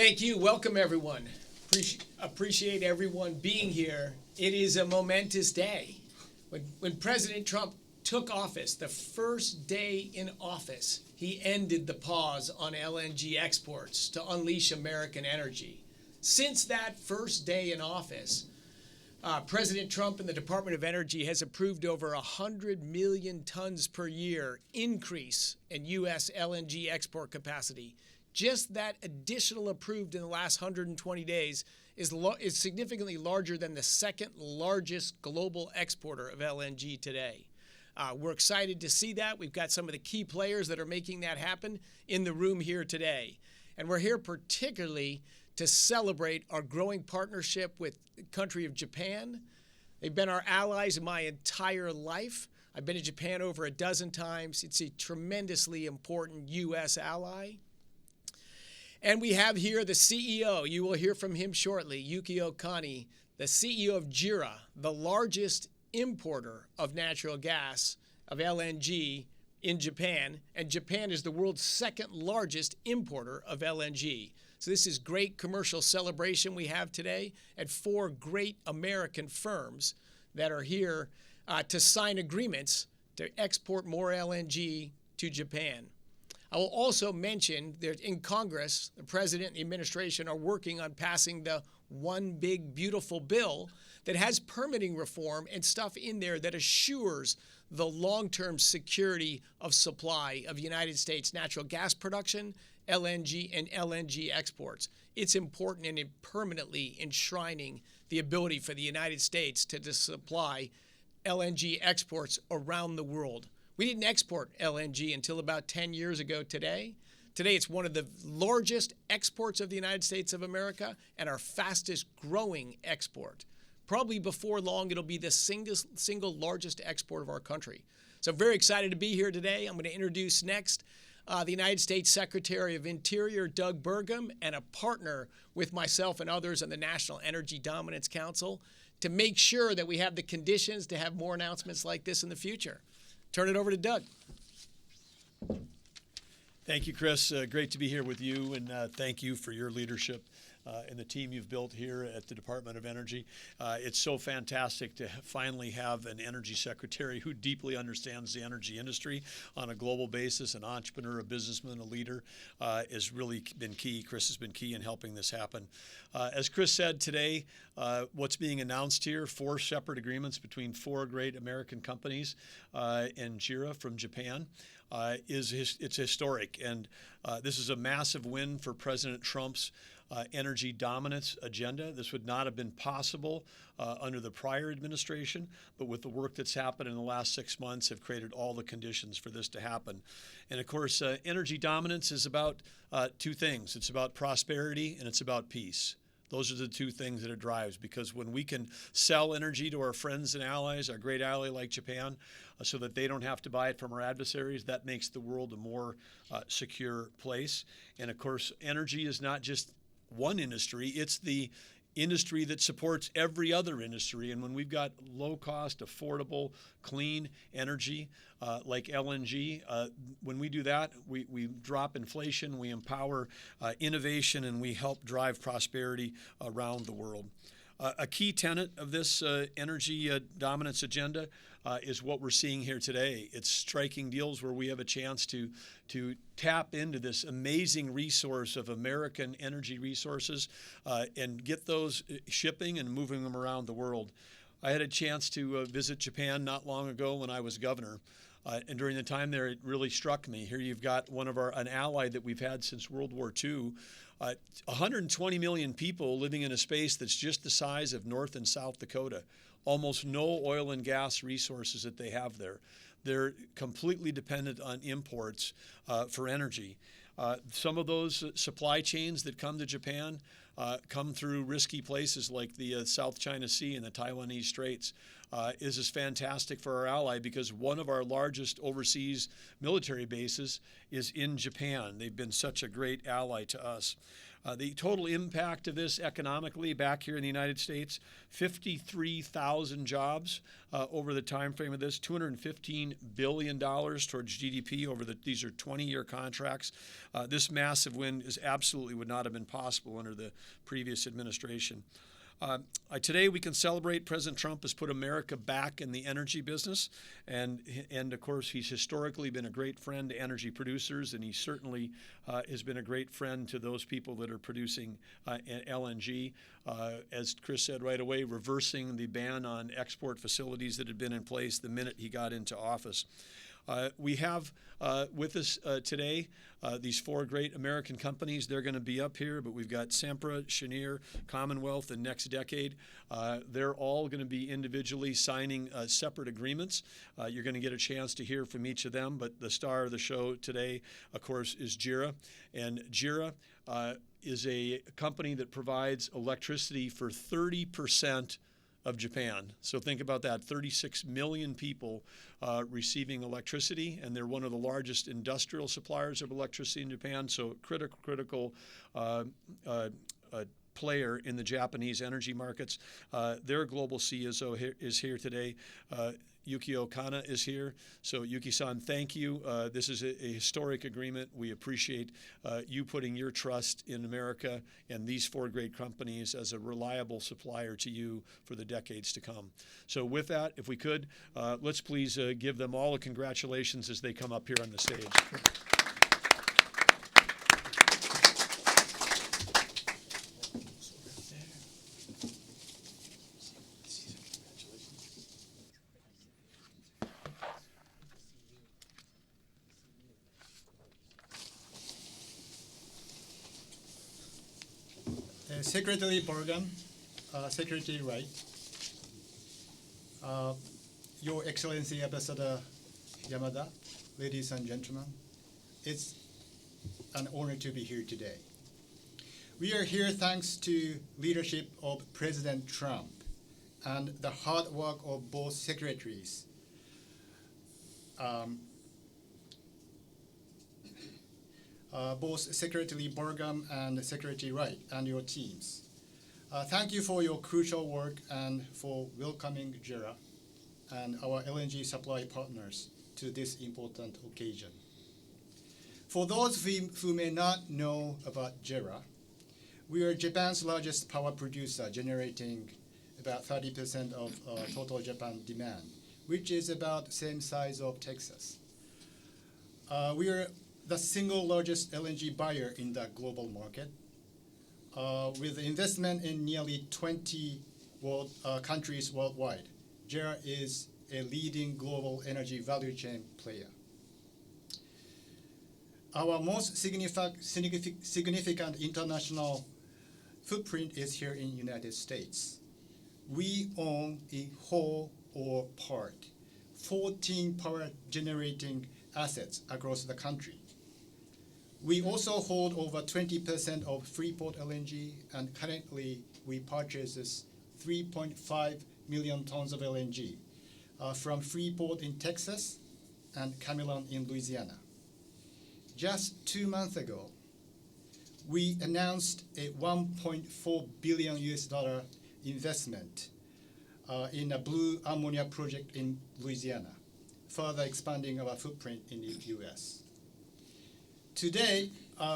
Thank you. Welcome, everyone. Appreciate everyone being here. It is a momentous day. When President Trump took office, the first day in office, he ended the pause on LNG exports to unleash American energy. Since that first day in office, President Trump and the Department of Energy has approved over 100 million tons per year increase in U.S. LNG export capacity. Just that additional approved in the last 120 days is significantly larger than the second largest global exporter of LNG today. We're excited to see that. We've got some of the key players that are making that happen in the room here today. And we're here particularly to celebrate our growing partnership with the country of Japan. They've been our allies my entire life. I've been to Japan over a dozen times. It's a tremendously important U.S. ally. And we have here the CEO. You will hear from him shortly, Yukio Kani, the CEO of JERA, the largest importer of natural gas, of LNG in Japan. And Japan is the world's second largest importer of LNG. So this is great commercial celebration we have today at four great American firms that are here to sign agreements to export more LNG to Japan. I will also mention that in Congress, the President and the administration are working on passing the One Big Beautiful Bill that has permitting reform and stuff in there that assures the long-term security of supply of United States natural gas production, LNG, and LNG exports. It's important in permanently enshrining the ability for the United States to supply LNG exports around the world. We didn't export LNG until about 10 years ago today. Today, it's one of the largest exports of the United States of America and our fastest growing export. Probably before long, it'll be the single largest export of our country. So very excited to be here today. I'm going to introduce next the United States Secretary of Interior, Doug Burgum, and a partner with myself and others on the National Energy Dominance Council to make sure that we have the conditions to have more announcements like this in the future. Turn it over to Doug. Thank you, Chris. Great to be here with you, and thank you for your leadership and the team you've built here at the Department of Energy. It's so fantastic to finally have an energy secretary who deeply understands the energy industry on a global basis. An entrepreneur, a businessman, a leader has really been key. Chris has been key in helping this happen. As Chris said today, what's being announced here, 4 separate agreements between 4 great American companies and JERA from Japan. It's historic, and this is a massive win for President Trump's energy dominance agenda. This would not have been possible under the prior administration, but with the work that's happened in the last 6 months have created all the conditions for this to happen. And of course, energy dominance is about 2 things. It's about prosperity and it's about peace. Those are the 2 things that it drives, because when we can sell energy to our friends and allies, our great ally like Japan, so that they don't have to buy it from our adversaries, that makes the world a more secure place. And of course, energy is not just one industry, it's the industry that supports every other industry. And when we've got low-cost, affordable, clean energy like LNG, when we do that, we drop inflation, we empower innovation, and we help drive prosperity around the world. A key tenet of this energy dominance agenda is what we're seeing here today. It's striking deals where we have a chance to tap into this amazing resource of American energy resources and get those shipping and moving them around the world. I had a chance to visit Japan not long ago when I was governor. And during the time there, it really struck me. Here you've got an ally that we've had since World War II. 120 million people living in a space that's just the size of North and South Dakota. Almost no oil and gas resources that they have there. They're completely dependent on imports for energy. Some of those supply chains that come to Japan come through risky places like the South China Sea and the Taiwanese Straits. Is fantastic for our ally because one of our largest overseas military bases is in Japan. They've been such a great ally to us. The total impact of this economically back here in the United States, 53,000 jobs over the time frame of this, $215 billion towards GDP these are 20-year contracts. This massive win absolutely would not have been possible under the previous administration. Today we can celebrate President Trump has put America back in the energy business, and of course he's historically been a great friend to energy producers, and he certainly has been a great friend to those people that are producing LNG. As Chris said right away, reversing the ban on export facilities that had been in place the minute he got into office. We have with us today these four great American companies. They're going to be up here, but we've got Sempra, Cheniere, Commonwealth, and Next Decade. They're all going to be individually signing separate agreements. You're going to get a chance to hear from each of them, but the star of the show today, of course, is JERA. And JERA is a company that provides electricity for 30% of Japan. So think about that, 36 million people receiving electricity, and they're one of the largest industrial suppliers of electricity in Japan, so critical player in the Japanese energy markets. Their global CSO is here today. Yukio Kana is here. So Yuki-san, thank you. This is a historic agreement. We appreciate you putting your trust in America and these four great companies as a reliable supplier to you for the decades to come. So with that, if we could, let's please give them all a congratulations as they come up here on the stage. Secretary Burgum, Secretary Wright, Your Excellency Ambassador Yamada, ladies and gentlemen, it's an honor to be here today. We are here thanks to leadership of President Trump and the hard work of both secretaries. Both Secretary Burgum and Secretary Wright and your teams. Thank you for your crucial work and for welcoming JERA and our LNG supply partners to this important occasion. For those who may not know about JERA, we are Japan's largest power producer, generating about 30% of total Japan demand, which is about the same size of Texas. We are the single largest LNG buyer in the global market, with investment in nearly 20 countries worldwide. JERA is a leading global energy value chain player. Our most significant international footprint is here in the United States. We own in whole or part 14 power generating assets across the country. We also hold over 20% of Freeport LNG, and currently we purchase 3.5 million tons of LNG from Freeport in Texas and Cameron in Louisiana. Just 2 months ago, we announced a $1.4 billion investment in a blue ammonia project in Louisiana, further expanding our footprint in the US. Today,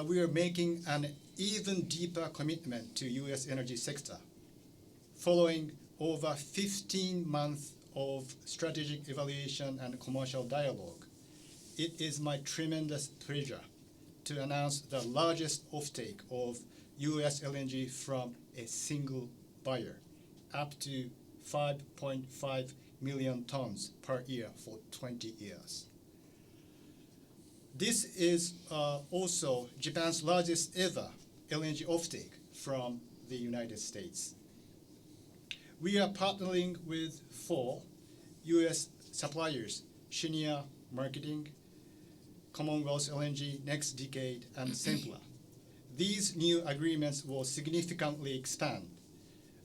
we are making an even deeper commitment to US energy sector. Following over 15 months of strategic evaluation and commercial dialogue, it is my tremendous pleasure to announce the largest offtake of US LNG from a single buyer, up to 5.5 million tons per year for 20 years. This is also Japan's largest ever LNG offtake from the United States. We are partnering with 4 US suppliers: Cheniere Marketing, Commonwealth LNG, Next Decade, and Sempra. These new agreements will significantly expand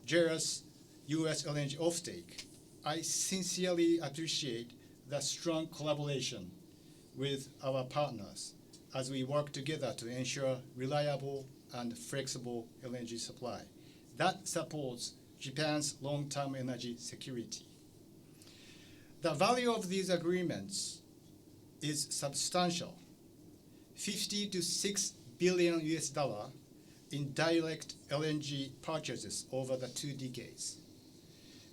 JERA's US LNG offtake. I sincerely appreciate the strong collaboration with our partners as we work together to ensure reliable and flexible LNG supply that supports Japan's long-term energy security. The value of these agreements is substantial, 50 to 6 billion US dollar in direct LNG purchases over the 2 decades.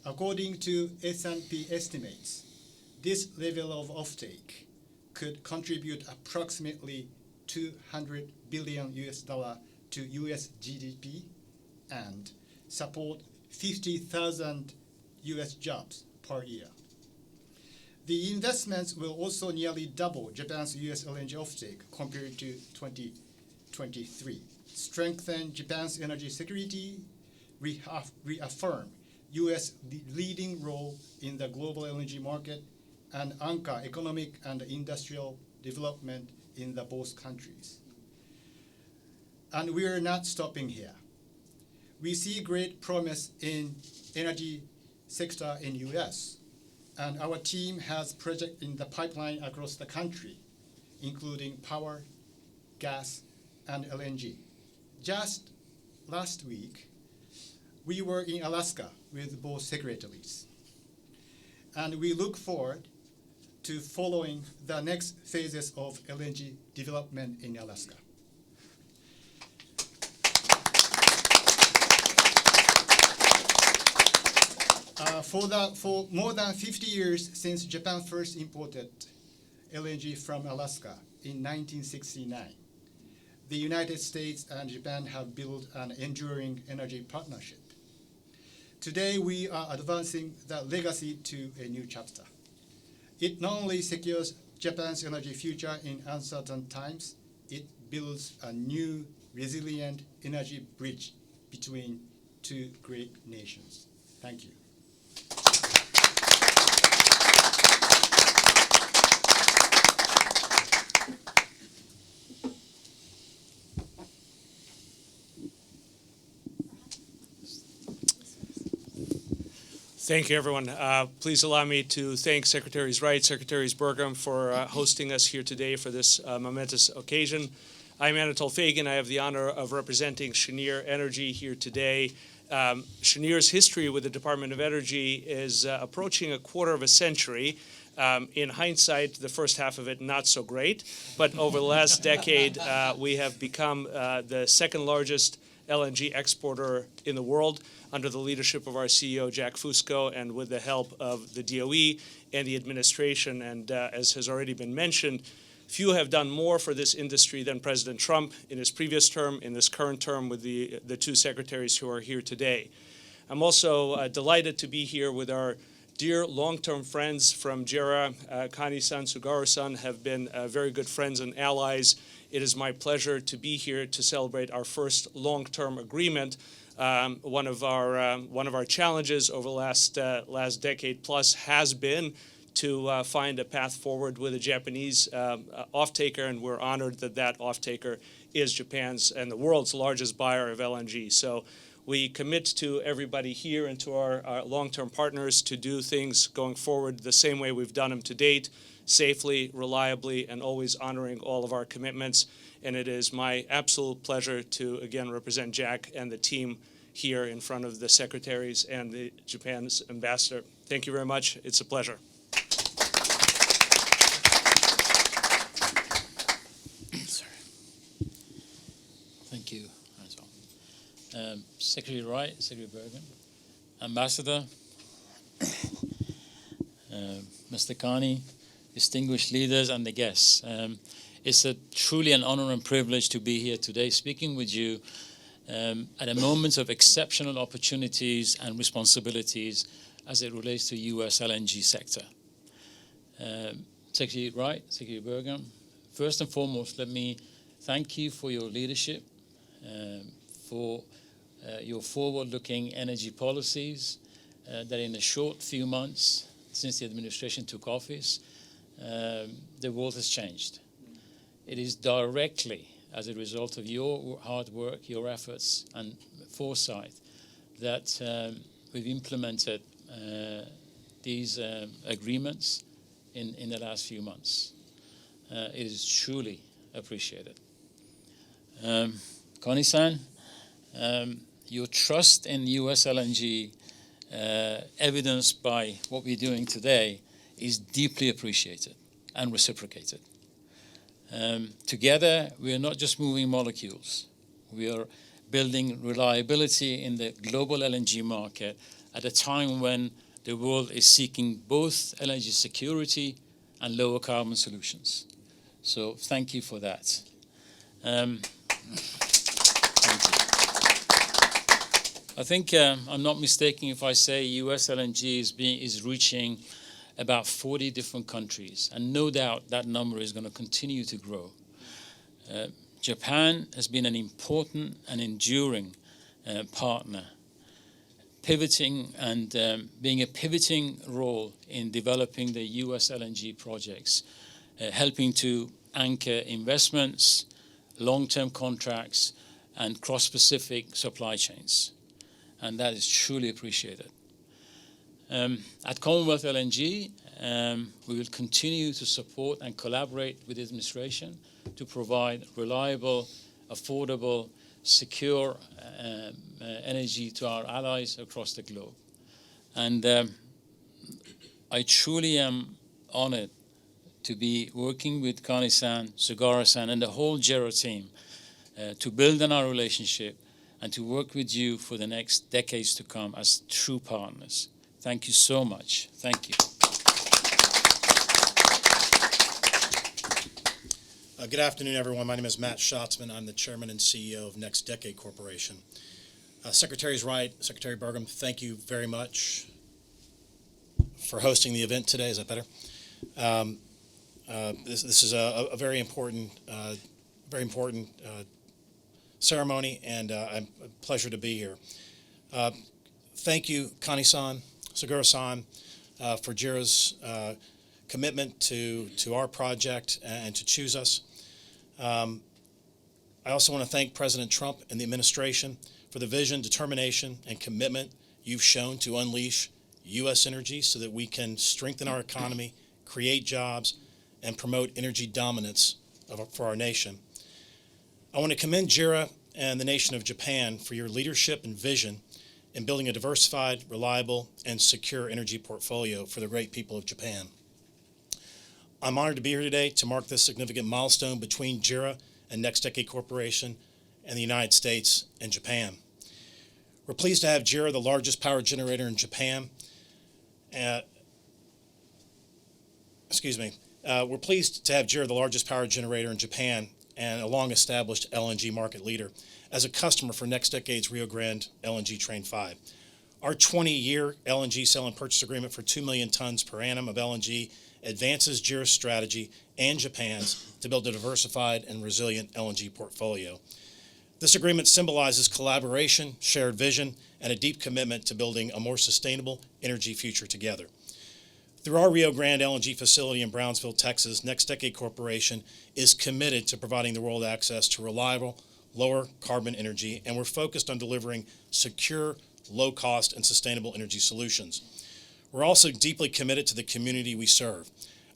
According to S&P estimates, this level of offtake could contribute approximately 200 billion US dollar to US GDP and support 50,000 US jobs per year. The investments will also nearly double Japan's US LNG offtake compared to 2023, strengthen Japan's energy security, reaffirm US leading role in the global LNG market, and anchor economic and industrial development in the both countries. And we are not stopping here. We see great promise in energy sector in US, and our team has projects in the pipeline across the country, including power, gas, and LNG. Just last week, we were in Alaska with both secretaries, and we look forward to following the next phases of LNG development in Alaska. For more than 50 years since Japan first imported LNG from Alaska in 1969, the United States and Japan have built an enduring energy partnership. Today, we are advancing that legacy to a new chapter. It not only secures Japan's energy future in uncertain times, it builds a new, resilient energy bridge between two great nations. Thank you. Thank you, everyone. Please allow me to thank Secretaries Wright, Secretaries Burgum for hosting us here today for this momentous occasion. I'm Anatol Fagin. I have the honor of representing Cheniere Energy here today. Cheniere's history with the Department of Energy is approaching a quarter of a century. In hindsight, the first half of it not so great, but over the last decade, we have become the second largest LNG exporter in the world under the leadership of our CEO, Jack Fusco, and with the help of the DOE and the administration. And as has already been mentioned, few have done more for this industry than President Trump in his previous term, in this current term with the two secretaries who are here today. I'm also delighted to be here with our dear long-term friends from JERA. Kani-san, Sugaru-san have been very good friends and allies. It is my pleasure to be here to celebrate our first long-term agreement. One of our challenges over the last decade plus has been to find a path forward with a Japanese off-taker, and we're honored that that off-taker is Japan's and the world's largest buyer of LNG. So we commit to everybody here and to our long-term partners to do things going forward the same way we've done them to date, safely, reliably, and always honoring all of our commitments. And it is my absolute pleasure to, again, represent Jack and the team here in front of the secretaries and the Japan's ambassador. Thank you very much. It's a pleasure. Thank you, Secretary Wright, Secretary Burgum, Ambassador, Mr. Kani, distinguished leaders, and the guests. It's truly an honor and privilege to be here today speaking with you at a moment of exceptional opportunities and responsibilities as it relates to U.S. LNG sector. Secretary Wright, Secretary Burgum, first and foremost, let me thank you for your leadership, for your forward-looking energy policies that in a short few months since the administration took office, the world has changed. It is directly as a result of your hard work, your efforts, and foresight that we've implemented these agreements in the last few months. It is truly appreciated. Connie-san, your trust in U.S. LNG, evidenced by what we're doing today, is deeply appreciated and reciprocated. Together, we are not just moving molecules. We are building reliability in the global LNG market at a time when the world is seeking both LNG security and lower carbon solutions. So thank you for that. Thank you. I think I'm not mistaken if I say U.S. LNG is reaching about 40 different countries, and no doubt that number is going to continue to grow. Japan has been an important and enduring partner, pivoting and being a pivoting role in developing the U.S. LNG projects, helping to anchor investments, long-term contracts, and cross-Pacific supply chains. And that is truly appreciated. At Commonwealth LNG, we will continue to support and collaborate with the administration to provide reliable, affordable, secure energy to our allies across the globe. And I truly am honored to be working with Connie-san, Sugara-san, and the whole JERA team to build on our relationship and to work with you for the next decades to come as true partners. Thank you so much. Thank you. Good afternoon, everyone. My name is Matt Schatzman. I'm the chairman and CEO of Next Decade Corporation. Secretaries Wright, Secretary Burgum, thank you very much for hosting the event today. Is that better? This is a very important ceremony, and a pleasure to be here. Thank you, Connie-san, Sugara-san, for JERA's commitment to our project and to choose us. I also want to thank President Trump and the administration for the vision, determination, and commitment you've shown to unleash U.S. energy so that we can strengthen our economy, create jobs, and promote energy dominance for our nation. I want to commend JERA and the nation of Japan for your leadership and vision in building a diversified, reliable, and secure energy portfolio for the great people of Japan. I'm honored to be here today to mark this significant milestone between JERA and Next Decade Corporation and the United States and Japan. We're pleased to have JERA, the largest power generator in Japan. We're pleased to have JERA, the largest power generator in Japan and a long-established LNG market leader, as a customer for Next Decade's Rio Grande LNG Train 5. Our 20-year LNG sale and purchase agreement for 2 million tons per annum of LNG advances JERA's strategy and Japan's to build a diversified and resilient LNG portfolio. This agreement symbolizes collaboration, shared vision, and a deep commitment to building a more sustainable energy future together. Through our Rio Grande LNG facility in Brownsville, Texas, Next Decade Corporation is committed to providing the world access to reliable, lower carbon energy, and we're focused on delivering secure, low-cost, and sustainable energy solutions. We're also deeply committed to the community we serve.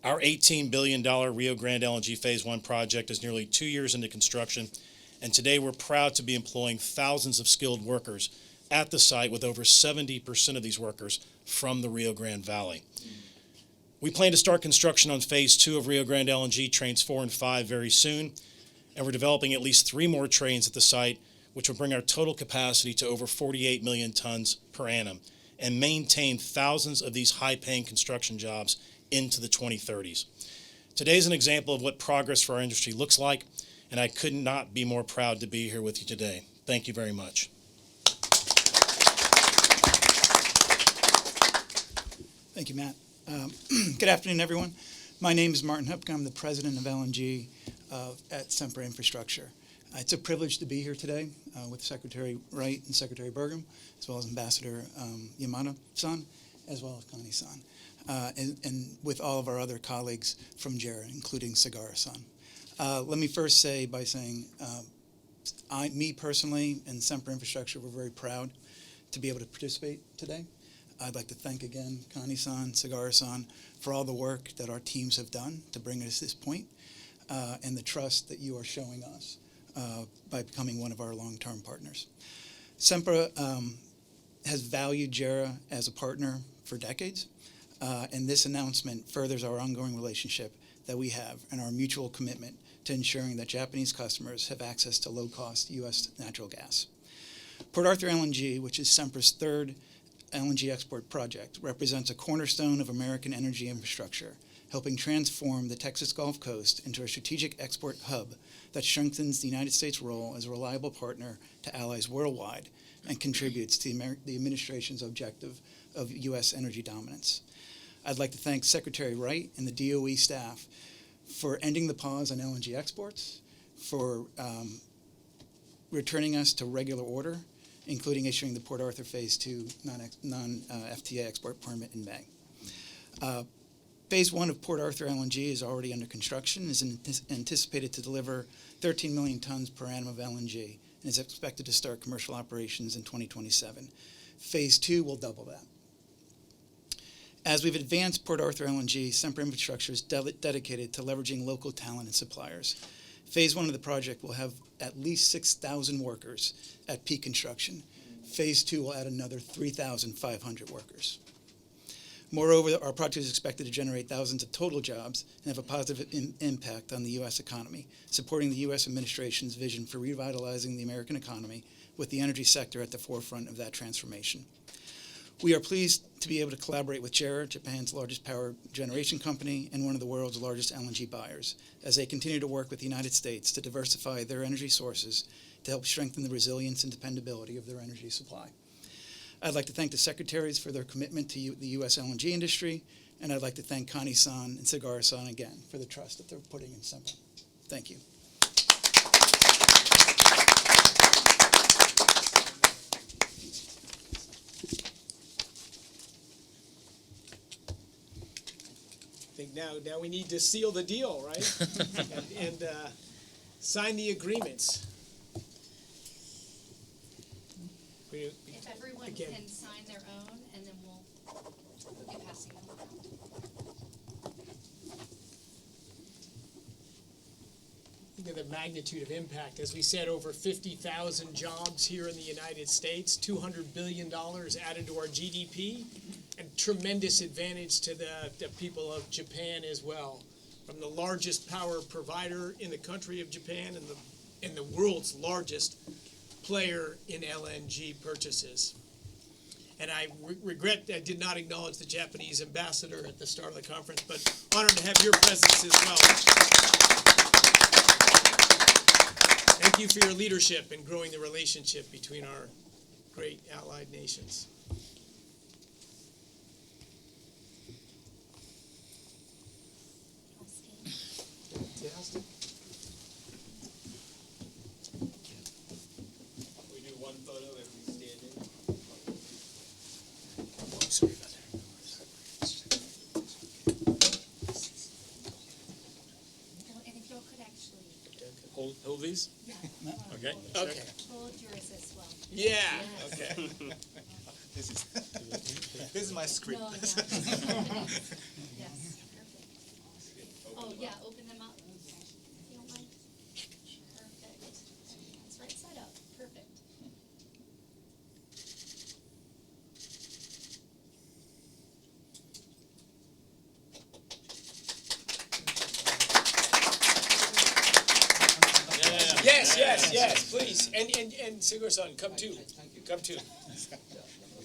Our $18 billion Rio Grande LNG Phase 1 project is nearly 2 years into construction, and today we're proud to be employing thousands of skilled workers at the site, with over 70% of these workers from the Rio Grande Valley. We plan to start construction on Phase 2 of Rio Grande LNG Trains 4 and 5 very soon, and we're developing at least 3 more trains at the site, which will bring our total capacity to over 48 million tons per annum and maintain thousands of these high-paying construction jobs into the 2030s. Today is an example of what progress for our industry looks like, and I could not be more proud to be here with you today. Thank you very much. Thank you, Matt. Good afternoon, everyone. My name is Martin Hupke. I'm the president of LNG at Sempra Infrastructure. It's a privilege to be here today with Secretary Wright and Secretary Burgum, as well as Ambassador Yamada-san, as well as Connie-san, and with all of our other colleagues from JERA, including Sugara-san. Let me first say by saying, me personally and Sempra Infrastructure, we're very proud to be able to participate today. I'd like to thank again Connie-san, Sugara-san, for all the work that our teams have done to bring us to this point, and the trust that you are showing us by becoming one of our long-term partners. Sempra has valued JERA as a partner for decades, and this announcement furthers our ongoing relationship that we have and our mutual commitment to ensuring that Japanese customers have access to low-cost U.S. natural gas. Port Arthur LNG, which is Sempra's third LNG export project, represents a cornerstone of American energy infrastructure, helping transform the Texas Gulf Coast into a strategic export hub that strengthens the United States' role as a reliable partner to allies worldwide and contributes to the administration's objective of U.S. energy dominance. I'd like to thank Secretary Wright and the DOE staff for ending the pause on LNG exports, for returning us to regular order, including issuing the Port Arthur Phase 2 non-FTA export permit in May. Phase 1 of Port Arthur LNG is already under construction and is anticipated to deliver 13 million tons per annum of LNG and is expected to start commercial operations in 2027. Phase 2 will double that. As we've advanced Port Arthur LNG, Sempra Infrastructure is dedicated to leveraging local talent and suppliers. Phase 1 of the project will have at least 6,000 workers at peak construction. Phase 2 will add another 3,500 workers. Moreover, our project is expected to generate thousands of total jobs and have a positive impact on the U.S. economy, supporting the U.S. administration's vision for revitalizing the American economy with the energy sector at the forefront of that transformation. We are pleased to be able to collaborate with JERA, Japan's largest power generation company and one of the world's largest LNG buyers, as they continue to work with the United States to diversify their energy sources to help strengthen the resilience and dependability of their energy supply. I'd like to thank the secretaries for their commitment to the U.S. LNG industry, and I'd like to thank Connie-san and Sagara-san again for the trust that they're putting in Sempra. Thank you. I think now we need to seal the deal, right? and sign the agreements. If everyone Again. can sign their own, and then we'll be passing them around. Think of the magnitude of impact. As we said, over 50,000 jobs here in the United States, $200 billion added to our GDP, and tremendous advantage to the people of Japan as well. From the largest power provider in the country of Japan and the world's largest player in LNG purchases. And I regret I did not acknowledge the Japanese ambassador at the start of the conference, but honored to have your presence as well. Thank you for your leadership in growing the relationship between our great allied nations. Fantastic. We do one photo if we stand in. Sorry about that. And if y'all could actually Hold these? Okay. Okay. hold yours as well. Yeah. Yes. Okay. This is my script. No, yeah. Yes, perfect. Oh, yeah, open them up. If you don't mind. Perfect. That's right side up. Perfect. Yes, please. And Sigurdsson, come too. Come too.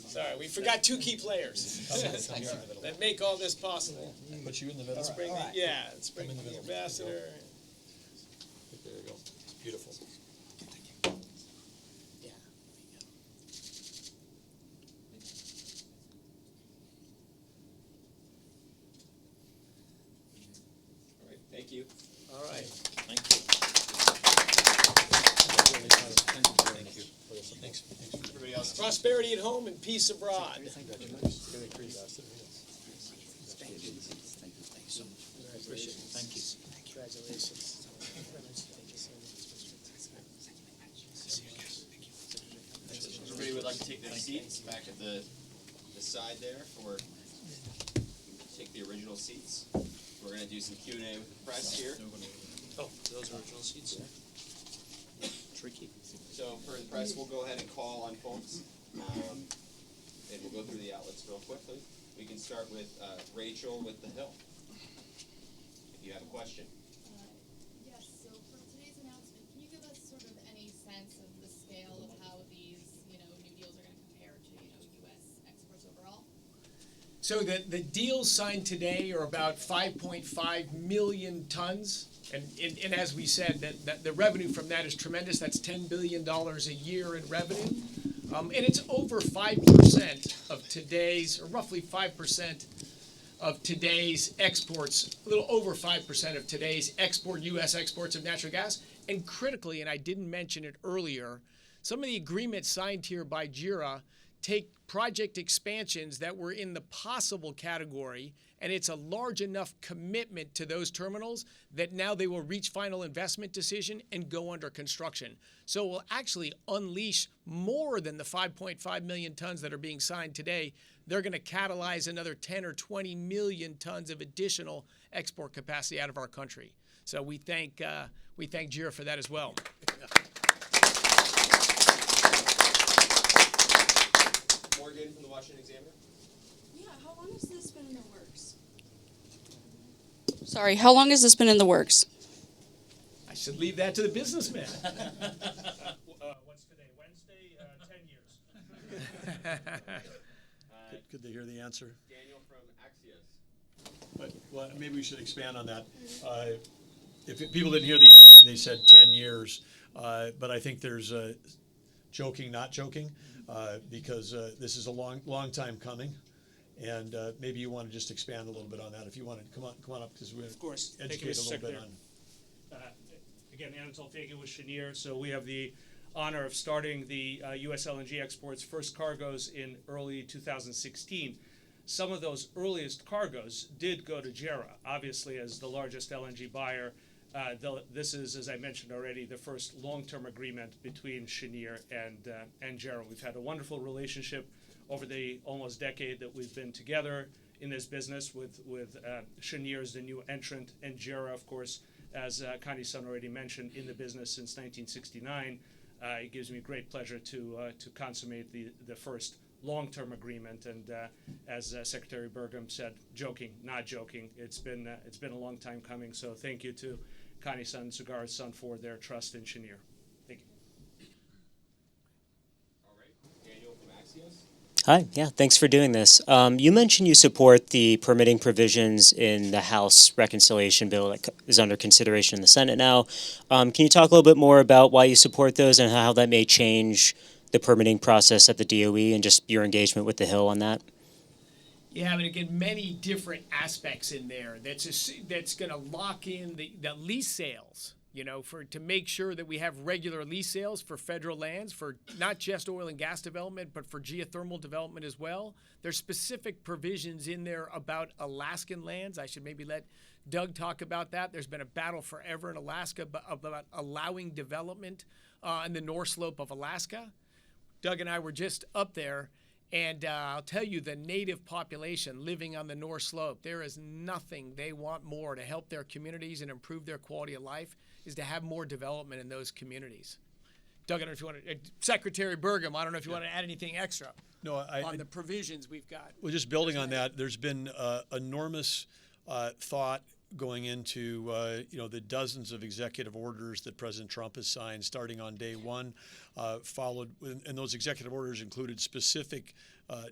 Sorry, we forgot two key players that make all this possible. Put you in the middle. Let's bring the ambassador. There you go. Beautiful. Yeah. All right, thank you. All right. Thank you. Thanks. Everybody else. Prosperity at home and peace abroad. Thank you. Congratulations. Everybody would like to take their seats back at the side there for take the original seats. We're going to do some Q&A with the press here. Oh, those original seats? Tricky. So for the press, we'll go ahead and call on folks, and we'll go through the outlets real quickly. We can start with Rachel with The Hill, if you have a question. Yes, so for today's announcement, can you give us sort of any sense of the scale of how these, new deals are going to compare to, U.S. exports overall? So the deals signed today are about 5.5 million tons. And as we said, that the revenue from that is tremendous. That's $10 billion a year in revenue. And it's over 5% of today's, or roughly 5% of today's exports, a little over 5% of today's U.S. exports of natural gas. And critically, and I didn't mention it earlier, some of the agreements signed here by JERA take project expansions that were in the possible category, and it's a large enough commitment to those terminals that now they will reach final investment decision and go under construction. So it will actually unleash more than the 5.5 million tons that are being signed today. They're going to catalyze another 10 or 20 million tons of additional export capacity out of our country. So we thank JERA for that as well. Morgan from the Washington Examiner. Yeah, how long has this been in the works? Sorry, how long has this been in the works? I should leave that to the businessman. What's today? Wednesday? 10 years. Could they hear the answer? Daniel from Axios. Well, maybe we should expand on that. If people didn't hear the answer, they said 10 years. But I think there's joking, not joking, because this is a long time coming. And maybe you want to just expand a little bit on that. If you want to come on up, because we're Of course. Thank you, educate a Mr. little bit Secretary. on. Again, Anatol Fagin with Cheniere. So we have the honor of starting the U.S. LNG exports, first cargoes in early 2016. Some of those earliest cargoes did go to JERA, obviously as the largest LNG buyer. This is, as I mentioned already, the first long-term agreement between Cheniere and JERA. We've had a wonderful relationship over the almost decade that we've been together in this business with Cheniere as the new entrant, and JERA, of course, as Connie-san already mentioned, in the business since 1969. It gives me great pleasure to consummate the first long-term agreement. And as Secretary Burgum said, joking, not joking, it's been a long time coming. So thank you to Connie-san, Sugaru-san for their trust in Cheniere. Thank you. All right. Daniel from Axios. Hi, yeah, thanks for doing this. You mentioned you support the permitting provisions in the House reconciliation bill that is under consideration in the Senate now. Can you talk a little bit more about why you support those and how that may change the permitting process at the DOE and just your engagement with the Hill on that? Yeah, I mean, again, many different aspects in there that's going to lock in the lease sales, to make sure that we have regular lease sales for federal lands, for not just oil and gas development, but for geothermal development as well. There's specific provisions in there about Alaskan lands. I should maybe let Doug talk about that. There's been a battle forever in Alaska about allowing development in the North Slope of Alaska. Doug and I were just up there, and I'll tell you, the native population living on the North Slope, there is nothing they want more to help their communities and improve their quality of life is to have more development in those communities. Doug, I don't know if you want to, Secretary Burgum, I don't know if you want to add anything extra on the provisions we've got. Well, just building on that, there's been enormous thought going into the dozens of executive orders that President Trump has signed starting on day one, and those executive orders included specific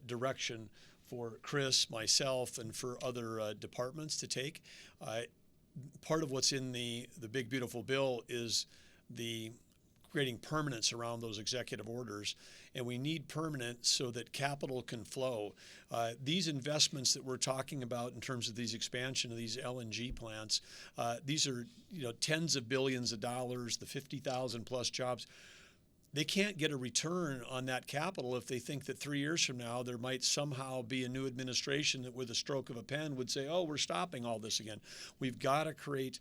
direction for Chris, myself, and for other departments to take. Part of what's in the big beautiful bill is the creating permanence around those executive orders, and we need permanence so that capital can flow. These investments that we're talking about in terms of these expansion of these LNG plants, these are tens of billions of dollars, the 50,000 plus jobs. They can't get a return on that capital if they think that 3 years from now there might somehow be a new administration that with a stroke of a pen would say, oh, we're stopping all this again. We've got to create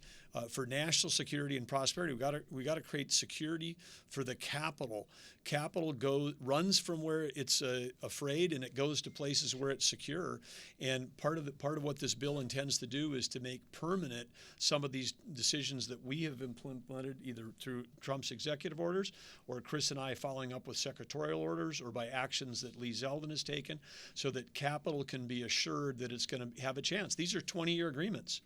for national security and prosperity. We got to create security for the capital. Capital runs from where it's afraid, and it goes to places where it's secure. And part of what this bill intends to do is to make permanent some of these decisions that we have implemented either through Trump's executive orders or Chris and I following up with secretarial orders or by actions that Lee Zeldin has taken, so that capital can be assured that it's going to have a chance. These are 20-year agreements.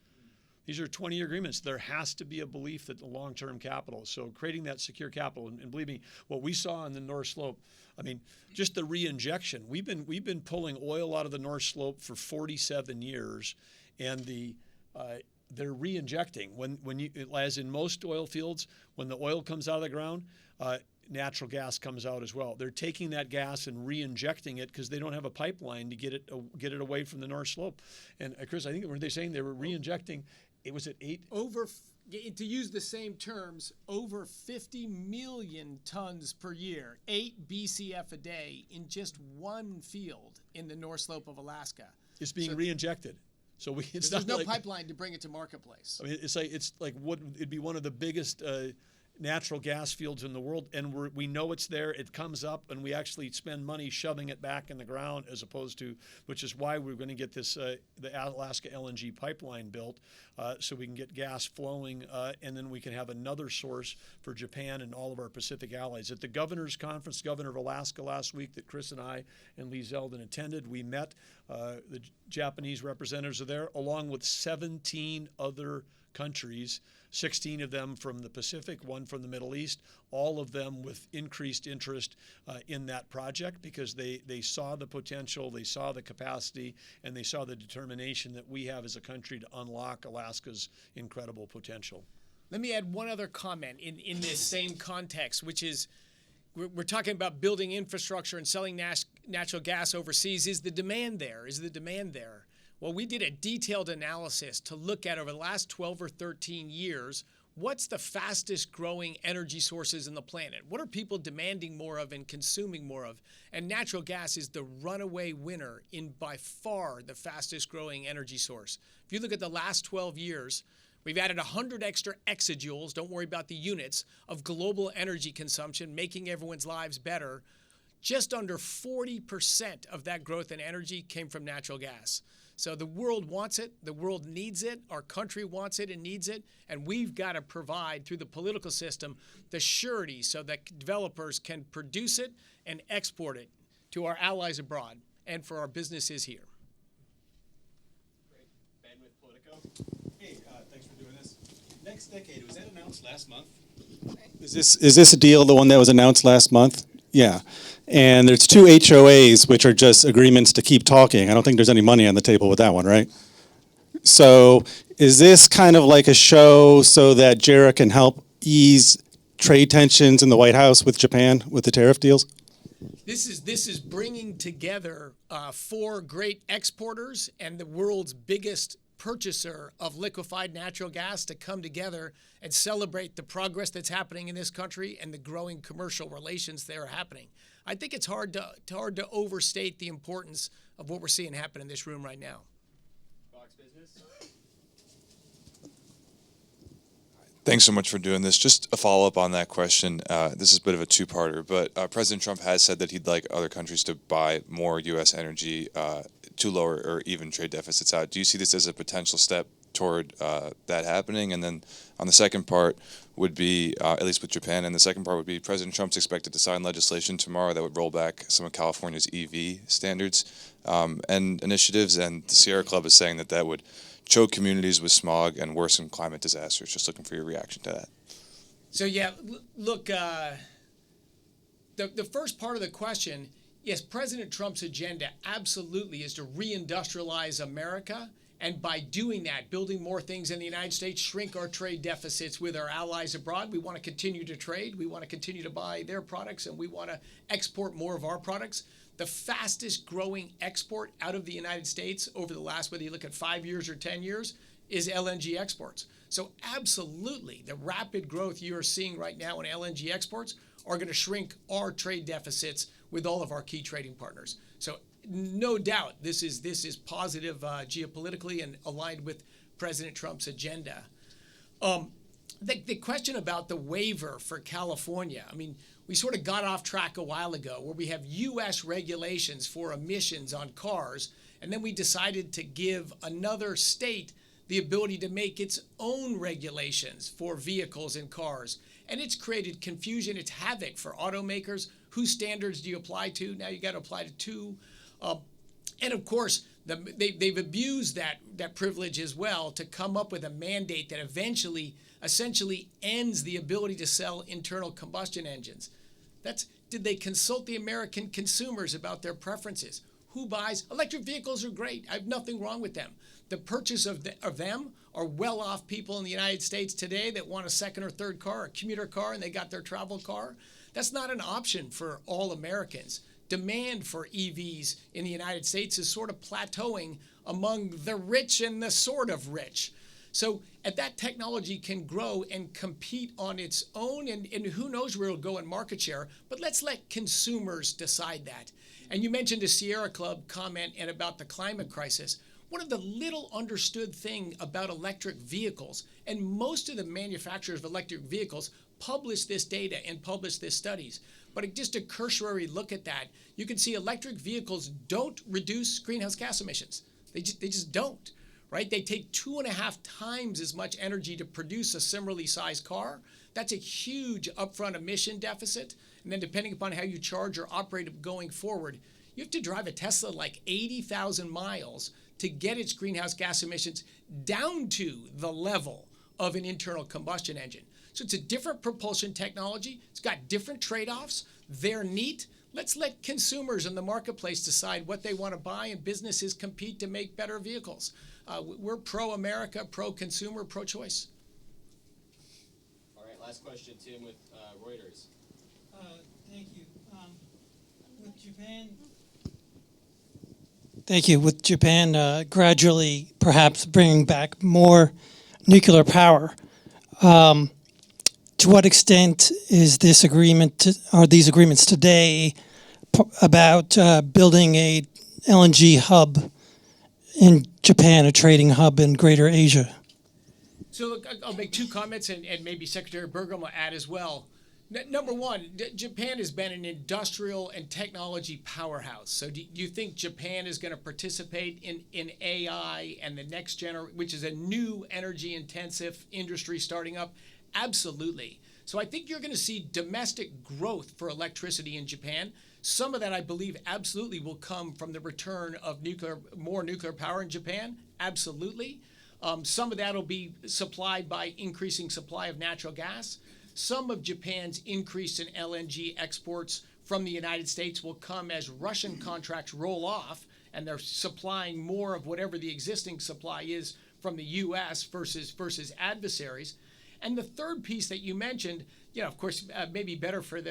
These are 20-year agreements. There has to be a belief that the long-term capital. So creating that secure capital, and believe me, what we saw on the North Slope, I mean, just the re-injection. We've been pulling oil out of the North Slope for 47 years, and they're re-injecting. As in most oil fields, when the oil comes out of the ground, natural gas comes out as well. They're taking that gas and re-injecting it because they don't have a pipeline to get it away from the North Slope. And Chris, I think were they saying they were re-injecting? It was at 8. To use the same terms, over 50 million tons per year, 8 BCF a day in just one field in the North Slope of Alaska. It's being re-injected. So there's no pipeline to bring it to marketplace. I mean, it'd be one of the biggest natural gas fields in the world, and we know it's there. It comes up, and we actually spend money shoving it back in the ground, as opposed to, which is why we're going to get this the Alaska LNG pipeline built, so we can get gas flowing, and then we can have another source for Japan and all of our Pacific allies. At the governor's conference, Governor of Alaska last week, that Chris and I and Lee Zeldin attended, we met. The Japanese representatives are there, along with 17 other countries, 16 of them from the Pacific, 1 from the Middle East, all of them with increased interest in that project because they saw the potential, they saw the capacity, and they saw the determination that we have as a country to unlock Alaska's incredible potential. Let me add one other comment in this same context, which is we're talking about building infrastructure and selling natural gas overseas. Is the demand there? Well, we did a detailed analysis to look at over the last 12 or 13 years, what's the fastest growing energy sources in the planet? What are people demanding more of and consuming more of? And natural gas is the runaway winner in by far the fastest growing energy source. If you look at the last 12 years, we've added 100 extra exajoules, don't worry about the units, of global energy consumption, making everyone's lives better. Just under 40% of that growth in energy came from natural gas. So the world wants it, the world needs it, our country wants it and needs it, and we've got to provide through the political system the surety so that developers can produce it and export it to our allies abroad and for our businesses here. Great. Ben with Politico. Hey, thanks for doing this. Next decade, was that announced last month? Is this a deal, the one that was announced last month? Yeah. And there's 2 HOAs, which are just agreements to keep talking. I don't think there's any money on the table with that one, right? So is this kind of like a show so that JERA can help ease trade tensions in the White House with Japan with the tariff deals? This is bringing together 4 great exporters and the world's biggest purchaser of liquefied natural gas to come together and celebrate the progress that's happening in this country and the growing commercial relations that are happening. I think it's hard to overstate the importance of what we're seeing happen in this room right now. Fox Business. Thanks so much for doing this. Just a follow-up on that question. This is a bit of a two-parter, but President Trump has said that he'd like other countries to buy more U.S. energy to lower or even trade deficits out. Do you see this as a potential step toward that happening? And then on the second part would be, at least with Japan, and the second part would be President Trump's expected to sign legislation tomorrow that would roll back some of California's EV standards and initiatives, and the Sierra Club is saying that that would choke communities with smog and worsen climate disasters. Just looking for your reaction to that. So yeah, look, the first part of the question, yes, President Trump's agenda absolutely is to reindustrialize America, and by doing that, building more things in the United States, shrink our trade deficits with our allies abroad. We want to continue to trade. We want to continue to buy their products, and we want to export more of our products. The fastest growing export out of the United States over the last, whether you look at 5 years or 10 years, is LNG exports. So absolutely, the rapid growth you're seeing right now in LNG exports are going to shrink our trade deficits with all of our key trading partners. So no doubt this is positive geopolitically and aligned with President Trump's agenda. The question about the waiver for California, I mean, we sort of got off track a while ago where we have U.S. regulations for emissions on cars, and then we decided to give another state the ability to make its own regulations for vehicles and cars. And it's created confusion, it's havoc for automakers. Whose standards do you apply to? Now you got to apply to two. And of course, they've abused that privilege as well to come up with a mandate that essentially ends the ability to sell internal combustion engines. Did they consult the American consumers about their preferences? Who buys? Electric vehicles are great. I have nothing wrong with them. The purchase of them are well-off people in the United States today that want a second or third car, a commuter car, and they got their travel car. That's not an option for all Americans. Demand for EVs in the United States is sort of plateauing among the rich and the sort of rich. So that technology can grow and compete on its own, and who knows where it'll go in market share, but let's let consumers decide that. And you mentioned the Sierra Club comment and about the climate crisis. One of the little understood thing about electric vehicles, and most of the manufacturers of electric vehicles publish this data and publish these studies, but just a cursory look at that, you can see electric vehicles don't reduce greenhouse gas emissions. They just don't, right? They take 2.5 times as much energy to produce a similarly sized car. That's a huge upfront emission deficit. And then depending upon how you charge or operate it going forward, you have to drive a Tesla like 80,000 miles to get its greenhouse gas emissions down to the level of an internal combustion engine. So it's a different propulsion technology. It's got different trade-offs. They're neat. Let's let consumers in the marketplace decide what they want to buy, and businesses compete to make better vehicles. We're pro-America, pro-consumer, pro-choice. All right, last question, Tim, with Reuters. Thank you. With Japan gradually perhaps bringing back more nuclear power, to what extent is this agreement, are these agreements today about building a LNG hub in Japan, a trading hub in Greater Asia? So look, I'll make two comments, and maybe Secretary Burgum will add as well. Number one, Japan has been an industrial and technology powerhouse. So do you think Japan is going to participate in AI and the next generation, which is a new energy-intensive industry starting up? Absolutely. So I think you're going to see domestic growth for electricity in Japan. Some of that, I believe, absolutely will come from the return of more nuclear power in Japan. Absolutely. Some of that will be supplied by increasing supply of natural gas. Some of Japan's increase in LNG exports from the United States will come as Russian contracts roll off, and they're supplying more of whatever the existing supply is from the U.S. versus adversaries. And the third piece that you mentioned, of course, maybe better for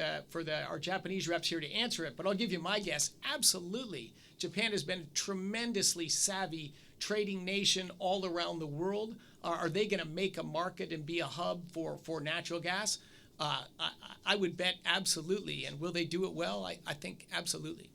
our Japanese reps here to answer it, but I'll give you my guess. Absolutely, Japan has been a tremendously savvy trading nation all around the world. Are they going to make a market and be a hub for natural gas? I would bet absolutely. And will they do it well? I think absolutely.